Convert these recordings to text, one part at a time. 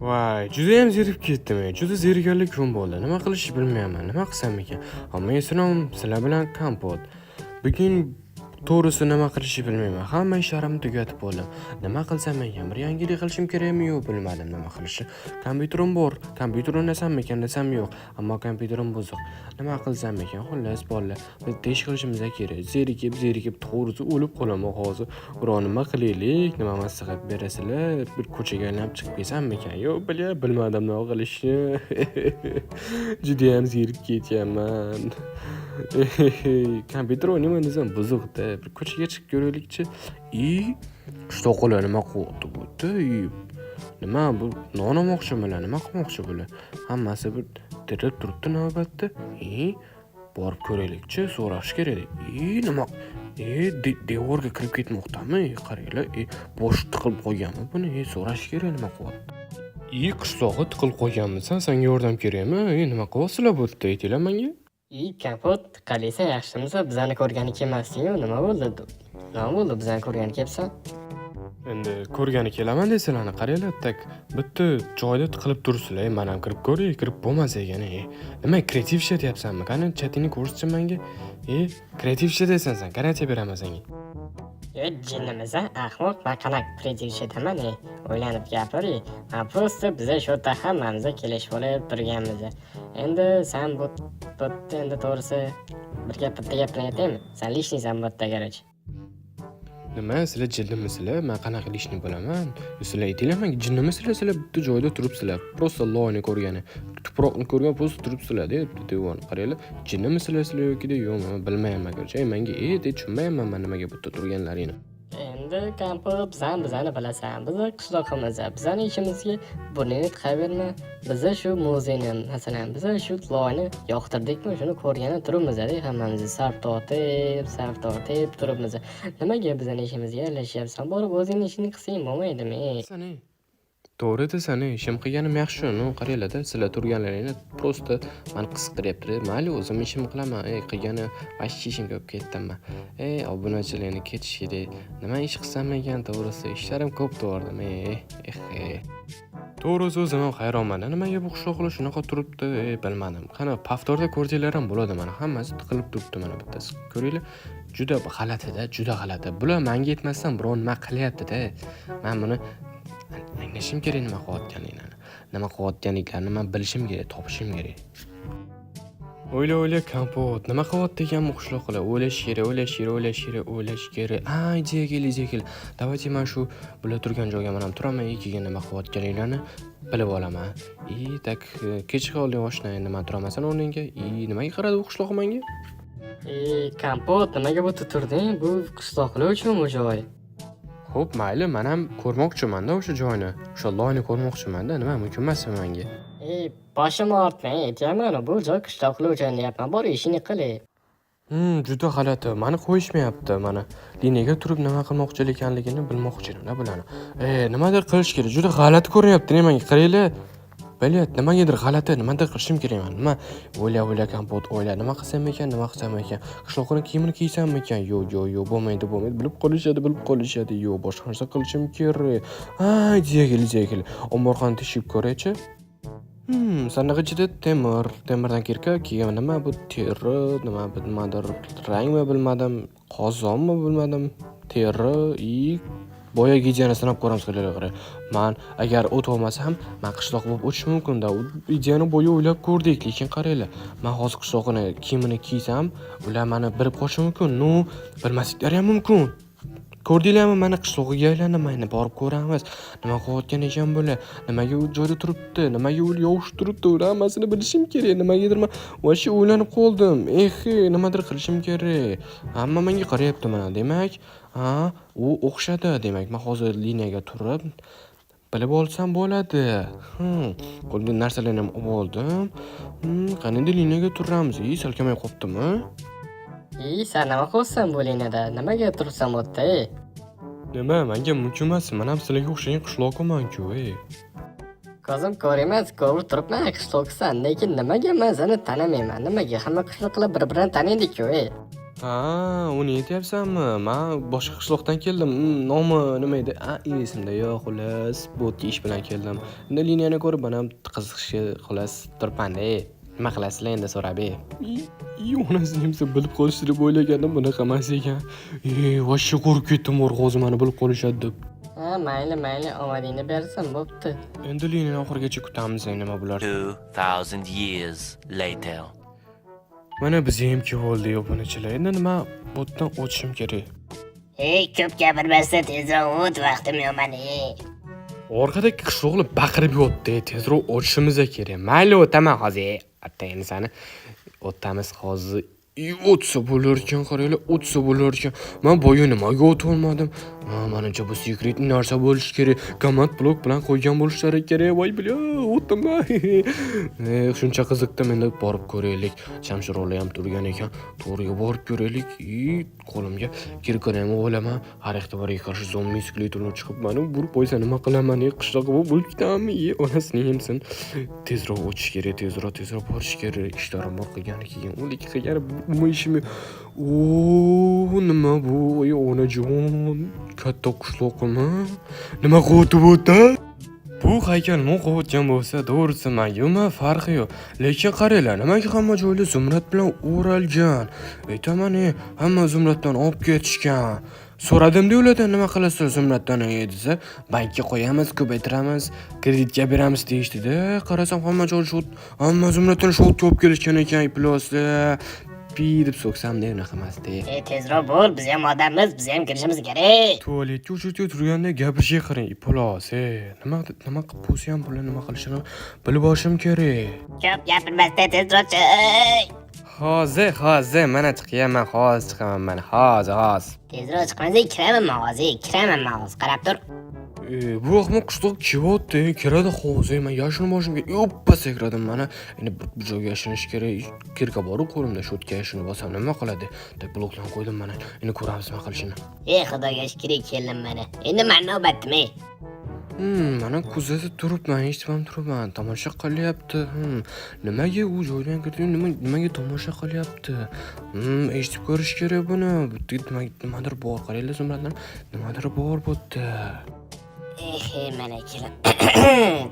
Voy, judayam zerikib ketdim. Juda zerikarli kun bo'ldi. Nima qilishni bilmayman. Nima qilsam ekan? Hamma eslom sizlar bilan kompot. Bugun to'g'risi nima qilishni bilmayman. Hamma ishlarimni tugatib bo'ldim. Nima qilsam ekan? Bir yangilik qilishim kerakmi yo'q bilmadim nima qilishni. Kompyuterim bor. Kompyuter o'ynasam ekan desam yo'q. Ammo kompyuterim buzuq. Nima qilsam ekan? Xullas bolalar, bitta ish qilishimiz kerak. Zerikib to'g'risi o'lib qolaman hozir. Biror nima qilaylik, nima maslahat berasizlar? Bir ko'chaga aylanib chiqib kelsam ekan? Yo'q, bilmadim nima qilishni. Juda ham zerikib ketyapman. Kompyuter o'ynayman desam buzuqda. Bir ko'chaga chiqib ko'raylikchi. Qishloqlar nima qilyapti bu? Nima bu? Non olmoqchimilar, nima qilmoqchi bular? Hammasi bir tirib turibdi navbatda. Borib ko'raylikchi, so'rash kerak. Nima? Devorga kirib ketmoqdami? Qaranglar, bosh tiqilib qolganmi buni? So'rash kerak nima qilyapti? Qishlog'i tiqilib qo'yganmisan, senga yordam kerakmi? Nima qilyapsizlar bu yerda? Aytinglar menga. Kapot, qalisa yaxshimisa bizani ko'rgani kelmasding-ku, nima bo'ldi? Nima bo'ldi bizani ko'rgani kelibsan? Endi ko'rgani kelaman deysizlarni qaranglar, tak bitta joyda tiqilib tursizlar. Men ham kirib ko'ray, kirib bo'lmas ekan. Nima kreativ ishat deyapsanmi? Qani chatini ko'rsatchi menga. Kreativ ishat deysan sen, garantiya beraman senga. Jinnimisan, ahmoq, men qanaqa kreativ ishataman, o'ylanib gapir. Просто biza shu yerda hammamiz kelishib olib turganmiz. Endi sen bu endi to'g'risi bitta gapni aytaymi? Sen lishnisan bu yerda garchi. Nima, sizlar jinnimisizlar? Men qanaqa ishni bilaman? Sizlar aytinglar menga, jinnimisizlar? Sizlar bitta joyda turibsizlar. Prosta loyni ko'rgani, tuproqni ko'rgan prosta turibsizlar-da, devonni qaranglar. Jinnimisizlar sizlar yoki yo'qmi? Bilmayman garchi. Menga tushunmayman men nimaga bu yerda turganlaringni. Endi kompot, bizani bilasan. Biz qishloqimiz, bizani ishimizga burningni tiqaverma. Biz shu muzeyni, masalan, biz shu loyni yoqtirdikmi, shuni ko'rgani turibmiz-da, hammamiz sarf tortib turibmiz. Nimaga bizani ishimizga aralashyapsan? Borib o'zingning ishingni qilsang bo'lmaydimi? To'g'ri desan, ishim qilganim yaxshi. Qaranglar-da, sizlar turganlaringni prosta meni qiziqtiryapti. Mayli, o'zim ishimni qilaman. Qilgani vashchi ishim ko'p ketdimman. Obunachilarni ketishdi. Nima ish qilsam ekan, to'g'risi ishlarim ko'p to'g'ridim. To'g'risi o'zim ham hayronman. Nimaga bu qishloqlar shunaqa turibdi, bilmadim. Qani paftorda ko'rdinglar ham bo'ladi mana. Hammasi tiqilib turibdi mana bittasi. Ko'ringlar, juda g'alati-da, juda g'alati. Bular menga yetmasdan biror nima qilyapti-da. Men buni anglashim kerak nima qilayotganliklarini men bilishim kerak, topishim kerak. O'yla kompot, nima qilyapti ekan bu qishloqlar? O'ylash kerak. Ideya kel. Davайте men shu bular turgan joyga men ham turaman, keyin nima qilyotganliklarini bilib olaman. Tak kech qolding oshna, endi men turamasan o'rningga. Nimaga qaradi bu qishloq menga? Kompot, nimaga bu turding? Bu qishloqlar uchun bu joy. Xo'p, mayli, men ham ko'rmoqchiman-da o'sha joyni. O'sha loyni ko'rmoqchiman-da, nima mumkin emasmi menga? Boshim ortmang, aytayman, bu joy qishloqlar uchun deyapman. Bor ishini qil. Juda g'alati. Meni qo'yishmayapti. Mana liniyaga turib nima qilmoqchi ekanligini bilmoqchi edim-da bularni. Nimadir qilish kerak. Juda g'alati ko'ryapti menga. Qaranglar. Bilyapti, nimagadir g'alati, nimadir qilishim kerak men. Nima o'yla kompot, o'yla. Nima qilsam ekan? Qishloqning kiyimini kiysam ekan? Yo'q, bo'lmaydi. Bilib qolishadi. Yo'q, boshqa narsa qilishim kerak. Ideya kel. Omborxona teshib ko'raychi. Sandiq ichida temirdan kirka, keyin nima bu teri, nimadir rangmi bilmadim, qozonmi bilmadim, teri, boya gijani sinab ko'ramiz qarang. Men agar o't olmasam, men qishloq bo'lib o'tishim mumkin-da. Ideyani boya o'ylab ko'rdik, lekin qaranglar. Men hozir qishloqning kiyimini kiysam, ular meni bilib qolishi mumkin. Bilmasliklari ham mumkin. Ko'rdinglarmi, meni qishloqqa aylanaman, borib ko'ramiz. Nima qilayotgan ekan bular? Nimaga u joyda turibdi? Nimaga u yovush turibdi? Hammasini bilishim kerak. Nimagadir men vosh o'ylanib qoldim. Nimadir qilishim kerak. Hamma menga qarayapti mana. Demak, u o'xshadi. Demak, men hozir liniyaga turib bilib olsam bo'ladi. Qolgan narsalarni ham oldim. Qanday liniyaga turamiz? Salkamay qoptimi? Sen nima qilyapsan bu liniyada? Nimaga turibsan bu yerda? Nima, menga mumkin emas. Men ham sizlarga o'xshagan qishloqman-ku. Ko'zim ko'rmas, ko'rib turibman qishloqsan, lekin nimaga men seni tanimayman? Nimaga hamma qishloqlar bir-birini taniydi-ku? Ha, uni aytyapsanmi? Men boshqa qishloqdan keldim. Nomi nima edi? Esimda yo'q, xullas. Bu ish bilan keldim. Endi liniyani ko'rib, men ham qiziqishga xullas turibman-da. Nima qilasizlar endi so'rab. Onasini ham bilib qolish deb o'ylagandim, bunaqa emas ekan. Voshcha qo'rqib ketdim, hozir meni bilib qolishadi deb. Ha, mayli, omadingni bersin, bo'pti. Endi liniyani oxirigacha kutamiz, nima bular. 2,000 years later. Mana bizga ham keldi obunachilar. Endi nima botdan o'tishim kerak. Hey, ko'p gapirmasdan tezroq o't, vaqtim yomon. Orqadagi qishloqlar baqirib yotdi. Tezroq o'tishimiz kerak. Mayli o'taman hozir. Attayni sani o'tamiz hozir. O'tsa bo'lar ekan, qaranglar, o'tsa bo'lar ekan. Men boya nimaga o'ta olmadim? Menimcha bu sekret narsa bo'lishi kerak. Komand blok bilan qo'ygan bo'lishlari kerak. Voy bilya, o'tdim. Shuncha qiziqdim, endi borib ko'raylik. Shamshirolar ham turgan ekan. To'g'riga borib ko'raylik. Qo'limga kirko'ram o'ylaman. Har ehtimolga qarshi zombi skeletonlar chiqib, meni burib qo'ysa nima qilaman? Qishloqqa bo'lib ketamanmi? Onasini yemsin. Tezroq o'tish kerak, tezroq borish kerak. Ishlarim bor qilgani keyin. O'lik qilgan bu ishim. Nima bu? Onajon, katta qishloqmi? Nima qotib o'tdi? Bu haykal o'qiyotgan bo'lsa, to'g'risi menga farqi yo'q. Lekin qaranglar, nimaga hamma joylar zumrad bilan o'ralgan? Aytaman, hamma zumraddan olib ketishgan. So'radim-da ulardan, nima qilasizlar zumraddan desa, bankka qo'yamiz, ko'paytiramiz, kreditga beramiz deyishdi-da. Qarasam hamma joy shu, hamma zumraddan shu olib kelishgan ekan, pluslar. Deb so'ksam-da unaqa emas-da. Tezroq bo'l, biz ham odammiz, biz ham kirishimiz kerak. Tualetga o'chirib turganda gapirishiga qarang, iplos. Nima qilib bo'lsa ham bular nima qilishini bilib olishim kerak. Ko'p gapirmasdan tezroq chiq. Hozir mana chiqaman, hozir chiqaman mana, hozir. Tezroq chiqmasang kiraman hozir, qarab tur. Bu ahmoq qishloq kelyapti, kiradi hozir. Men yashin boshimga yoppa sakradim mana. Endi bir joyga yashinish kerak. Kirga borib qo'limda shotga yashinib bosam nima qiladi? Deb blokdan qo'ydim mana. Endi ko'ramiz nima qilishini. Xudoga shukr keldim mana. Endi men navbatmi? Mana kuzatib turibman, eshitib turibman. Tomosha qilyapti. Nimaga u joydan kirdi? Nimaga tomosha qilyapti? Eshitib ko'rish kerak buni. Nimadir bor, qaranglar zumradlar. Nimadir bor bu yerda. Mana keling.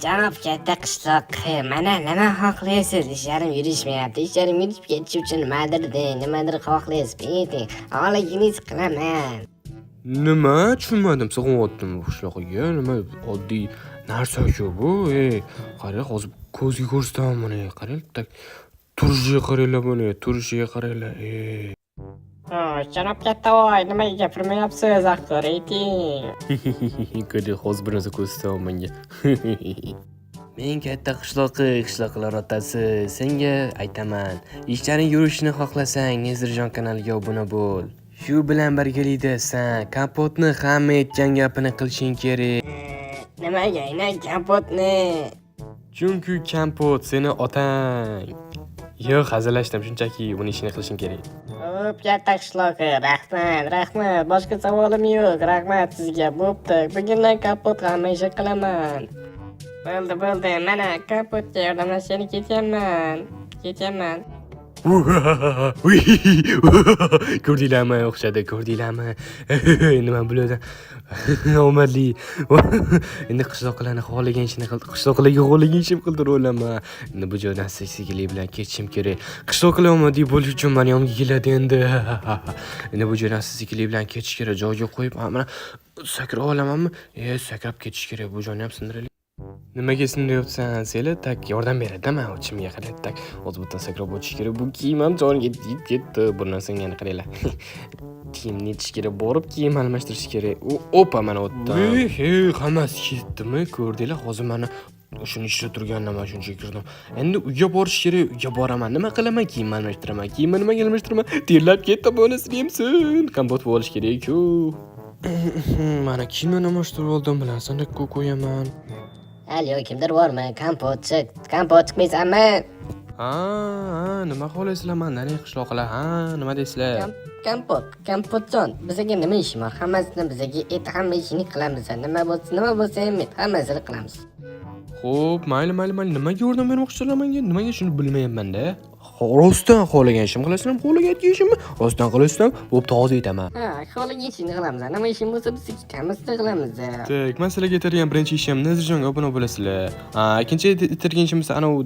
Janob katta qishloq, mana nima xohlaysiz? Ishlarim yurishmayapti. Ishlarim yurib ketish uchun nimadir xohlaysiz? Ayting, holigingiz qilaman. Nima? Tushunmadim. Sig'mayaptim bu qishloqqa. Nima oddiy narsa-ku bu? Qarang, hozir ko'zga ko'rsataman buni. Qarang, tak turishiga qaranglar buni, turishiga qaranglar. Janob kattavoy, nimaga gapirmayapsiz, axir ayting. Qani hozir bir narsa ko'rsataman menga. Men katta qishloqlar otasi, senga aytaman. Ishlaring yurishini xohlasang, Nezirjon kanaliga obuna bo'l. Shu bilan birgalikda sen kompotni hamma aytgan gapini qilishing kerak. Nimaga kompotni? Chunki kompot seni otang. Yo'q, hazillashdim, shunchaki uni ishini qilishing kerak. Xo'p, katta qishloq, rahmat. Boshqa savolim yo'q. Rahmat sizga. Bo'pti. Bugundan kompot hamma ish qilaman. Bo'ldi. Mana kompotga yordamlashishga ketyapman. Ko'rdinglarmi, o'xshadi, ko'rdinglarmi? Nima bo'ladi? Omadli. Endi qishloqlarni xohlagan ishini qildi. Qishloqlarga xohlagan ishim qildi o'laman. Endi bu joydan sekin bilan ketishim kerak. Qishloqlar omadiy bo'lish uchun meni yonimga keladi endi. Endi bu joydan sekin bilan ketish kerak. Joyga qo'yib, mana sakrab olamanmi? Sakrab ketish kerak. Bu joyni ham sindiraylik. Nimaga sindiryapsan? Seni tak yordam beradi, men o'chimga qarab tak o'zbekdan sakrab o'tish kerak. Bu kiyimim joniga yetib ketdi. Bu narsani yana qaranglar. Kiyimni yetish kerak, borib kiyim almashtirish kerak. Opa, mana o'tdi. Hammasi ketdimi? Ko'rdinglar, hozir mana shuni ishga turgandan men shuncha kirdim. Endi uyga borish kerak. Uyga boraman. Nima qilaman? Kiyim almashtiraman. Kiyimni nimaga almashtiraman? Terlab ketdi, bunisi yemsin. Kompot bo'lish kerak-ku. Mana kiyimni almashtirib oldim bilan sandiqqa qo'yaman. Alyo, kimdir bormi? Kompot chiqmaysanmi? Nima xohlaysizlar mendan qishloqlar? Nima deysizlar? Kompotjon, bizga nima ish bor? Hammasini bizga ayt, hamma ishini qilamiz. Nima bo'lsa ham hammasini qilamiz. Xo'p, mayli. Nimaga yordam bermoqchilar menga? Nimaga shuni bilmayapman-da. Rostdan xohlagan ishim qilasan, xohlagan ishimni rostdan qilasan, bo'p toza aytaman. Ha, xohlagan ishingni qilamiz. Nima ishing bo'lsa biz ikkamizda qilamiz. Tak, men sizlarga aytadigan birinchi ishim Nazirjonga obuna bo'lasizlar. Ikkinchi aytadigan ishim esa ana u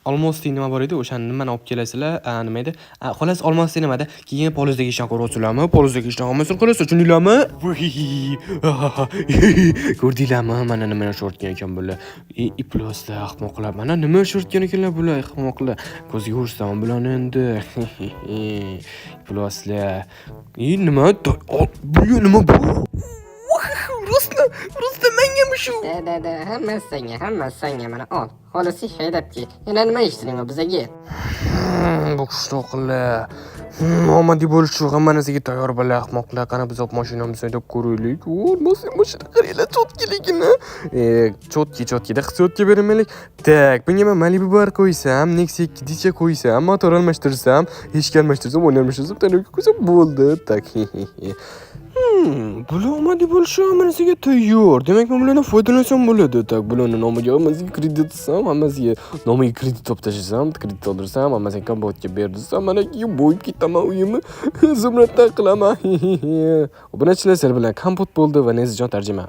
olmosdek nima bor edi, o'shani nimani olib kelasizlar. Nima edi? Xolos olmosdek nimada? Keyin polizdagi ishni ko'rasizlarmi? Polizdagi ishni hammasini qilasizlar, tushundinglarmi? Ko'rdinglarmi? Mana nima shortgan ekan bular. Iploslar, ahmoqlar. Mana nima shortgan ekanlar bular, ahmoqlar. Ko'zga ursan bularni endi. Iploslar. Nima? Bu nima bu? Rostdan menga shu. Da, hammasi senga mana ol. Xolasi haydab ket. Yana nima ishtiring bizaga? Bu qishloqlar. Omadi bo'lish uchun hamma narsaga tayyor bo'lar ahmoqlar. Qani biz op mashinamizni haydab ko'raylik. Mashina qaranglar chotkiligini. Chotkida hissiyotga bermaylik. Tak, bunga men Malibu bar qo'ysam, Nexia 2 dicha qo'ysam, motor almashtirsam, eshik almashtirsam, o'yin almashtirsam, tanaki qo'ysam bo'ldi. Tak. Bular omadi bo'lishi hamma narsaga tayyor. Demak, men bulardan foydalansam bo'ladi. Tak, bularning nomiga hammasiga kredit olsam, hammasiga nomiga kredit olib tashlasam, kredit oldirsam, hammasini kompotga berdirsam, mana keyin bo'yib ketaman uyimni. Zumraddan qilaman. Obunachilar bilan kompot bo'ldi va Nazirjon tarjima.